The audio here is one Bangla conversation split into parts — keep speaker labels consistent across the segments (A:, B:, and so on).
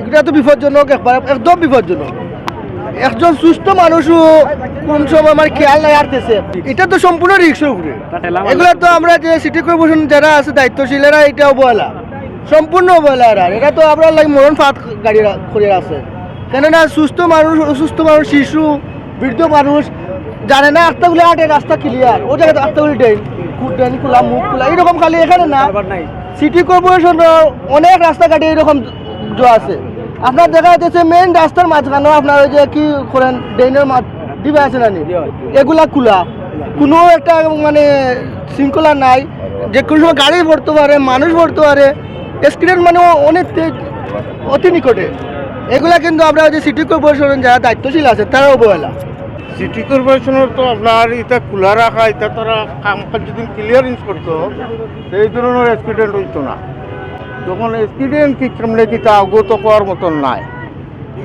A: এটা তো বিপজ্জনক, একদম বিপজ্জনক। একজন সুস্থ মানুষও কোন সময় আমার খেয়াল নাই আরতেছে, এটা তো সম্পূর্ণ রিক্সের উপরে। এগুলো তো আমরা যে সিটি কর্পোরেশন যারা আছে দায়িত্বশীলেরা এটা অবহেলা, সম্পূর্ণ অবহেলা। আর এটা তো আমরা মরণ ফাঁদ গাড়ি করে আছে, কেননা সুস্থ মানুষ, অসুস্থ মানুষ, শিশু, বৃদ্ধ মানুষ জানে না আটটাগুলো আটে রাস্তা ক্লিয়ার, ও জায়গায় আটটাগুলি ড্রেন খোলা, মুখ খোলা, এইরকম খালি এখানে না। সিটি কর্পোরেশন অনেক রাস্তাঘাটে এইরকম আছে। আপনার দেখা যাচ্ছে মেইন রাস্তার মাঝখানেও আপনার ওই যে কি করেন ড্রেনের ডিবা আছে না, এগুলা খোলা, কোনো একটা মানে শৃঙ্খলা নাই। যে কোনো সময় গাড়ি পড়তে পারে, মানুষ পড়তে পারে, অ্যাক্সিডেন্ট মানে অনেক অতি নিকটে। এগুলা কিন্তু আমরা যে সিটি কর্পোরেশন যারা দায়িত্বশীল আছে তারা অবহেলা।
B: সিটি কর্পোরেশনের তো আপনার এটা খোলা রাখা, এটা তারা কাম যদি ক্লিয়ারেন্স করতো এই ধরনের অ্যাক্সিডেন্ট হইতো না। যখন অ্যাক্সিডেন্ট কি কেমনে কি তা অগত করার মতন নাই,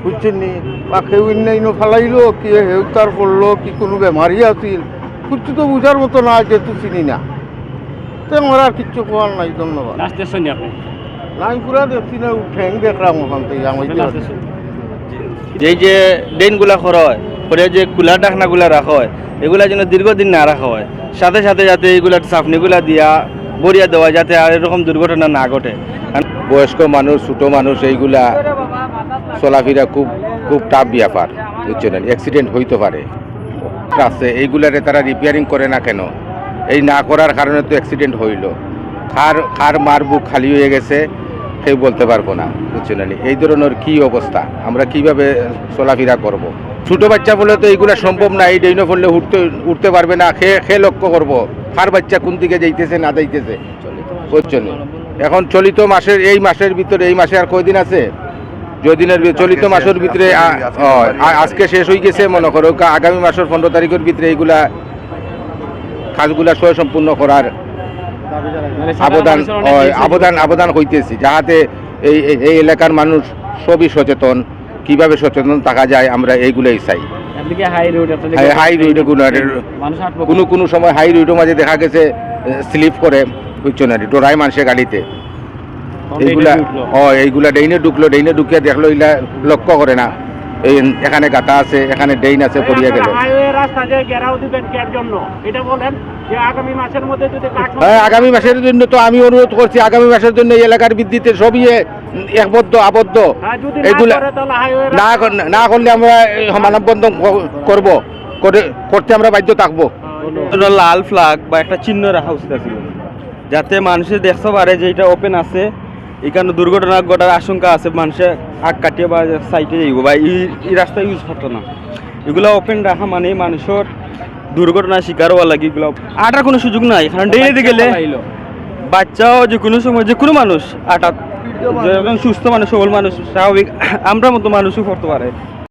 B: বুঝছেন নি? বা কেউ ইন্ন ফেলাইলো কি হেউ তার পড়লো কি কোনো বেমারি আছিল, কিছু তো বুঝার মতো না, যেহেতু চিনি না, তো আমার আর কিচ্ছু করার নাই। ধন্যবাদ। নাই পুরা দেখছি না, ঠ্যাং দেখলাম ওখান থেকে আমি।
C: এই যে ড্রেনগুলা খরচ করে যে খোলা ঢাকনাগুলা রাখা হয়, এগুলা যেন দীর্ঘদিন না রাখা হয়, সাথে সাথে যাতে এইগুলা চাপনিগুলা দিয়া বরিয়া দেওয়া, যাতে আর এরকম দুর্ঘটনা না ঘটে।
D: বয়স্ক মানুষ, ছোটো মানুষ, এইগুলা চলাফেরা খুব খুব টাফ ব্যাপার, বুঝছেন? অ্যাক্সিডেন্ট হইতে পারে আছে, এইগুলারে তারা রিপেয়ারিং করে না কেন? এই না করার কারণে তো অ্যাক্সিডেন্ট হইল। খার মার বুক খালি হয়ে গেছে, কেউ বলতে পারবো না, বুঝছেন? এই ধরনের কী অবস্থা, আমরা কিভাবে চলাফেরা করব? ছোটো বাচ্চা বলে তো এইগুলা সম্ভব না, এই ডেইনো ফললে উঠতে পারবে না, খেয়ে লক্ষ্য করবো কার বাচ্চা কোন দিকে যাইতেছে না যাইতেছে, বুঝছেন? এখন চলিত মাসের এই মাসের ভিতরে, এই মাসে আর কয়দিন আছে, যদিনের চলিত মাসের ভিতরে আজকে শেষ হয়ে গেছে, মনে করো আগামী মাসের 15 তারিখের ভিতরে এইগুলা কাজগুলা সম্পূর্ণ করার আবেদন হইতেছি, যাহাতে এই এলাকার মানুষ সবই সচেতন। কিভাবে সচেতন থাকা যায় আমরা এইগুলাই চাই। হাই রোড কোনো সময় হাই রোডের মাঝে দেখা গেছে স্লিপ করে, বুঝছো না, ডোরাই মানুষের গাড়িতে, এইগুলা ডেইনে ঢুকলো, ডেইনে ঢুকিয়ে দেখলো, এগুলা লক্ষ্য করে না এই এখানে গাতা আছে, এখানে ডেইন আছে, পড়িয়া গেল। হ্যাঁ, আগামী মাসের জন্য তো আমি অনুরোধ করছি, আগামী মাসের জন্য এই এলাকার বিদ্যুতে সবই আবদ্ধ। এগুলা না করলে আমরা মানববন্ধন করতে আমরা বাধ্য থাকবো।
C: লাল ফ্ল্যাগ বা একটা চিহ্ন রাখা উচিত ছিল, যাতে মানুষের দেখতে পারে যে এটা ওপেন আছে, এখানে দুর্ঘটনা ঘটার আশঙ্কা আছে, মানুষের আগ কাটিয়ে বা সাইডে যাইব বা এই রাস্তা ইউজ করতো না। এগুলো ওপেন রাখা মানে মানুষের দুর্ঘটনা শিকার হওয়া লাগে, এগুলো আটার কোনো সুযোগ নাই। এখানে ডেইতে গেলে বাচ্চাও যে কোনো সময় যে কোনো মানুষ আটা, সুস্থ মানুষ, সবল মানুষ, স্বাভাবিক আমরা মতো মানুষও করতে পারে।